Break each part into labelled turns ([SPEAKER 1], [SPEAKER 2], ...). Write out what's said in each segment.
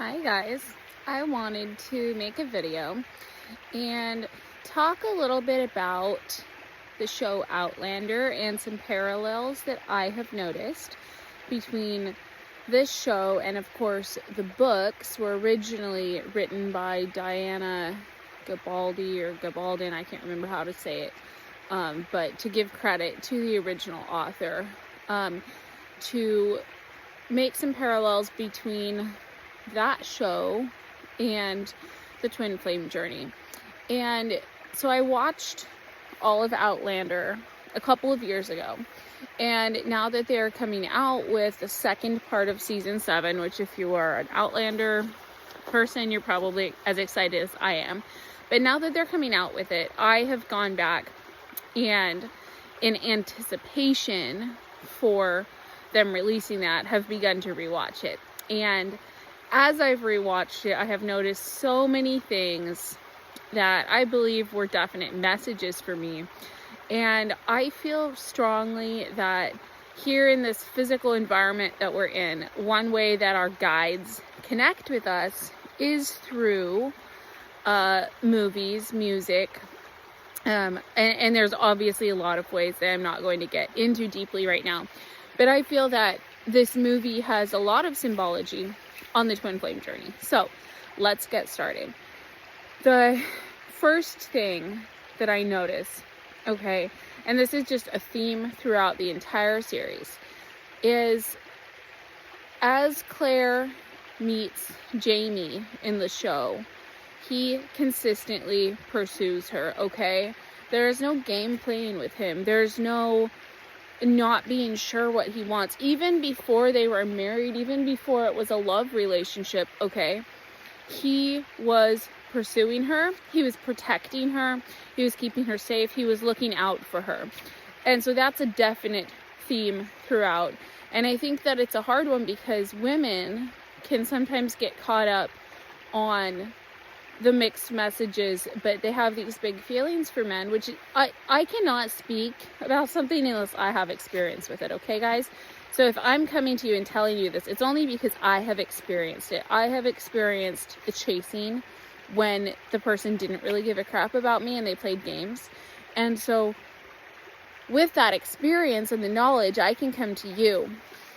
[SPEAKER 1] Hi guys, I wanted to make a video and talk a little bit about the show Outlander and some parallels that I have noticed between this show and, of course, the books were originally written by Diana Gabaldon, I can't remember how to say it, but to give credit to the original author, to make some parallels between that show and the twin flame journey. And so I watched all of Outlander a couple of years ago, and now that they're coming out with the second part of season 7, which if you are an Outlander person, you're probably as excited as I am, but now that they're coming out with it, I have gone back and in anticipation for them releasing that have begun to rewatch it. And as I've rewatched it, I have noticed so many things that I believe were definite messages for me. And I feel strongly that here in this physical environment that we're in, one way that our guides connect with us is through movies, music, and there's obviously a lot of ways that I'm not going to get into deeply right now. But I feel that this movie has a lot of symbology on the twin flame journey. So let's get started. The first thing that I notice, okay, and this is just a theme throughout the entire series, is as Claire meets Jamie in the show, he consistently pursues her, okay? There is no game playing with him. There's no not being sure what he wants. Even before they were married, even before it was a love relationship, okay, he was pursuing her, he was protecting her, he was keeping her safe, he was looking out for her. And so that's a definite theme throughout. And I think that it's a hard one because women can sometimes get caught up on the mixed messages, but they have these big feelings for men, which I cannot speak about something unless I have experience with it, okay guys? So if I'm coming to you and telling you this, it's only because I have experienced it. I have experienced the chasing when the person didn't really give a crap about me and they played games. And so with that experience and the knowledge, I can come to you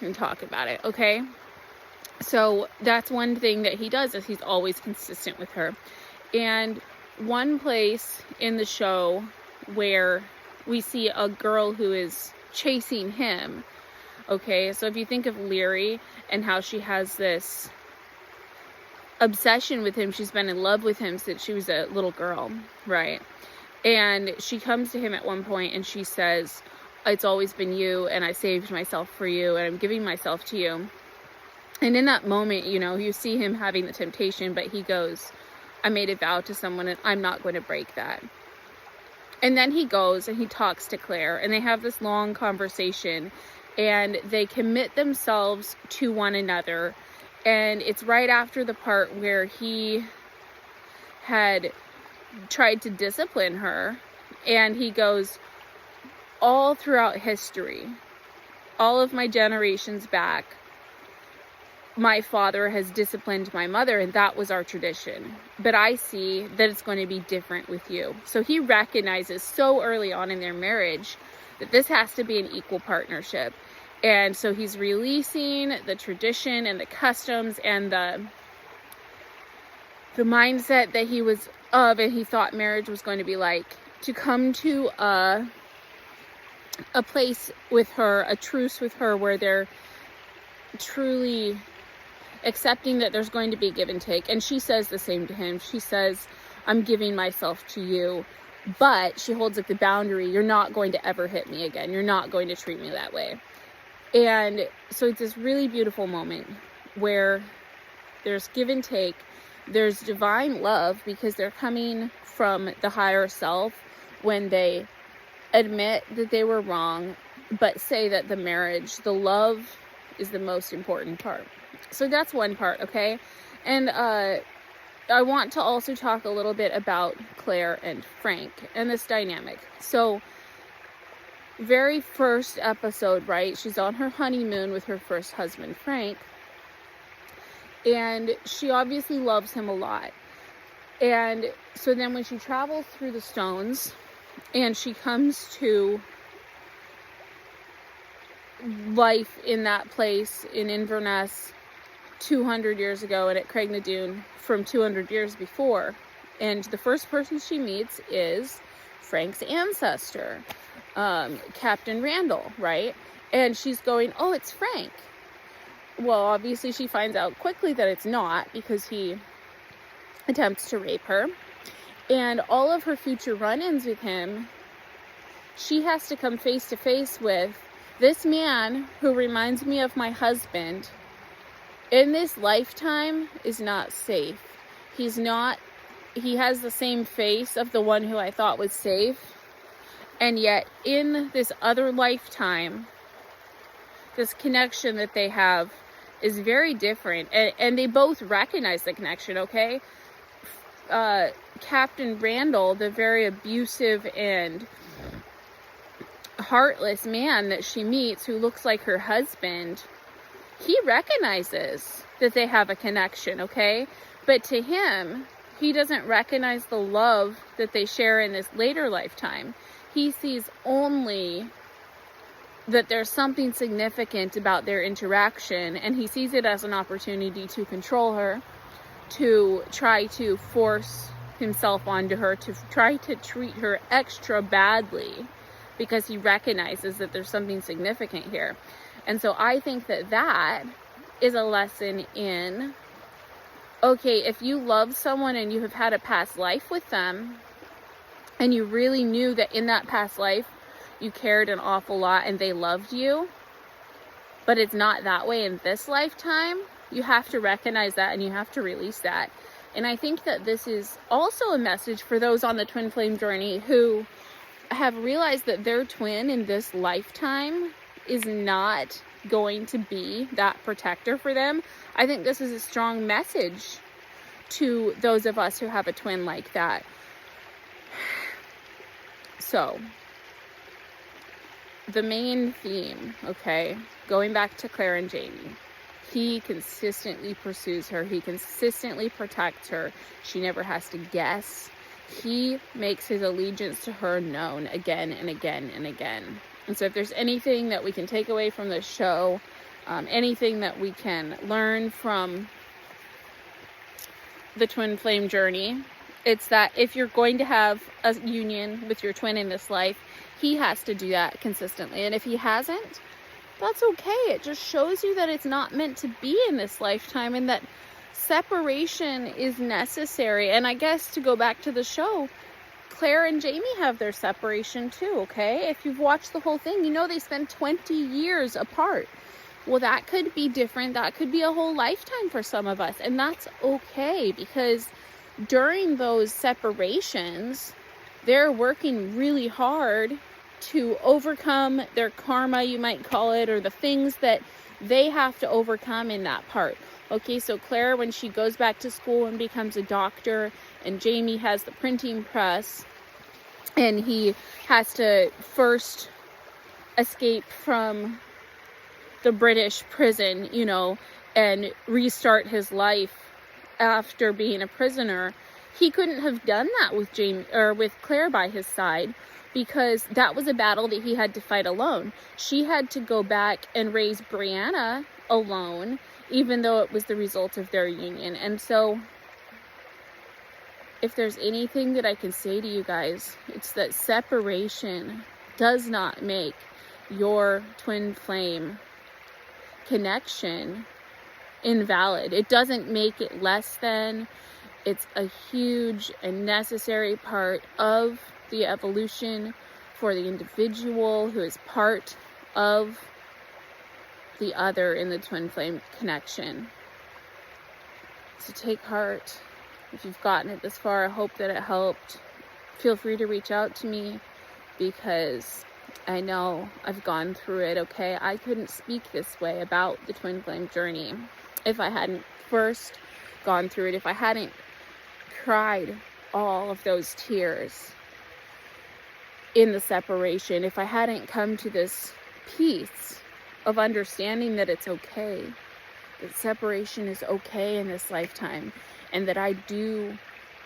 [SPEAKER 1] and talk about it, okay? So that's one thing that he does, is he's always consistent with her. And one place in the show where we see a girl who is chasing him, okay, so if you think of Leary and how she has this obsession with him, she's been in love with him since she was a little girl, right? And she comes to him at one point and she says, "It's always been you, and I saved myself for you, and I'm giving myself to you." And in that moment, you know, you see him having the temptation, but he goes, "I made a vow to someone and I'm not going to break that." And then he goes and he talks to Claire and they have this long conversation and they commit themselves to one another. And it's right after the part where he had tried to discipline her, and he goes, "All throughout history, all of my generations back, my father has disciplined my mother, and that was our tradition. But I see that it's going to be different with you." So he recognizes so early on in their marriage that this has to be an equal partnership. And so he's releasing the tradition and the customs and the mindset that he was of and he thought marriage was going to be like, to come to a place with her, a truce with her, where they're truly accepting that there's going to be give and take. And she says the same to him. She says, "I'm giving myself to you," but she holds like the boundary, "You're not going to ever hit me again. You're not going to treat me that way." And so it's this really beautiful moment where there's give and take, there's divine love, because they're coming from the higher self when they admit that they were wrong, but say that the marriage, the love, is the most important part. So that's one part, okay? And I want to also talk a little bit about Claire and Frank and this dynamic. So very first episode, right? She's on her honeymoon with her first husband, Frank. And she obviously loves him a lot. And so then when she travels through the stones and she comes to life in that place in Inverness 200 years ago and at Craignadoon from 200 years before, and the first person she meets is Frank's ancestor, Captain Randall, right? And she's going, oh, it's Frank. Well, obviously she finds out quickly that it's not, because he attempts to rape her. And all of her future run-ins with him, she has to come face to face with this man who reminds me of my husband in this lifetime is not safe. He has the same face of the one who I thought was safe. And yet in this other lifetime, this connection that they have is very different. And they both recognize the connection, okay? Captain Randall, the very abusive and heartless man that she meets, who looks like her husband, he recognizes that they have a connection, okay? But to him, he doesn't recognize the love that they share in this later lifetime. He sees only that there's something significant about their interaction, and he sees it as an opportunity to control her, to try to force himself onto her, to try to treat her extra badly, because he recognizes that there's something significant here. And so I think that that is a lesson in, okay, if you love someone and you have had a past life with them, and you really knew that in that past life you cared an awful lot and they loved you, but it's not that way in this lifetime, you have to recognize that and you have to release that. And I think that this is also a message for those on the twin flame journey who have realized that their twin in this lifetime is not going to be that protector for them. I think this is a strong message to those of us who have a twin like that. So, the main theme, okay, going back to Claire and Jamie, he consistently pursues her. He consistently protects her. She never has to guess. He makes his allegiance to her known again and again and again. And so if there's anything that we can take away from this show, anything that we can learn from the twin flame journey, it's that if you're going to have a union with your twin in this life, he has to do that consistently. And if he hasn't, that's okay. It just shows you that it's not meant to be in this lifetime, and that separation is necessary. And I guess to go back to the show, Claire and Jamie have their separation too, okay? If you've watched the whole thing, you know they spend 20 years apart. Well, that could be different. That could be a whole lifetime for some of us. And that's okay, because during those separations, they're working really hard to overcome their karma, you might call it, or the things that they have to overcome in that part. Okay, so Claire, when she goes back to school and becomes a doctor, and Jamie has the printing press, and he has to first escape from the British prison, you know, and restart his life after being a prisoner. He couldn't have done that with Jamie or with Claire by his side, because that was a battle that he had to fight alone. She had to go back and raise Brianna alone, even though it was the result of their union. And so if there's anything that I can say to you guys, it's that separation does not make your twin flame connection invalid. It doesn't make it less than. It's a huge and necessary part of the evolution for the individual who is part of the other in the twin flame connection. So take heart. If you've gotten it this far, I hope that it helped. Feel free to reach out to me, because I know I've gone through it, okay? I couldn't speak this way about the twin flame journey if I hadn't first gone through it, if I hadn't cried all of those tears in the separation, if I hadn't come to this peace of understanding that it's okay, that separation is okay in this lifetime, and that I do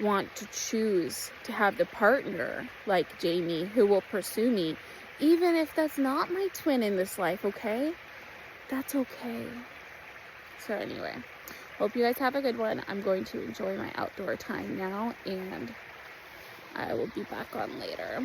[SPEAKER 1] want to choose to have the partner like Jamie who will pursue me, even if that's not my twin in this life, okay? That's okay. So anyway, hope you guys have a good one. I'm going to enjoy my outdoor time now, and I will be back on later.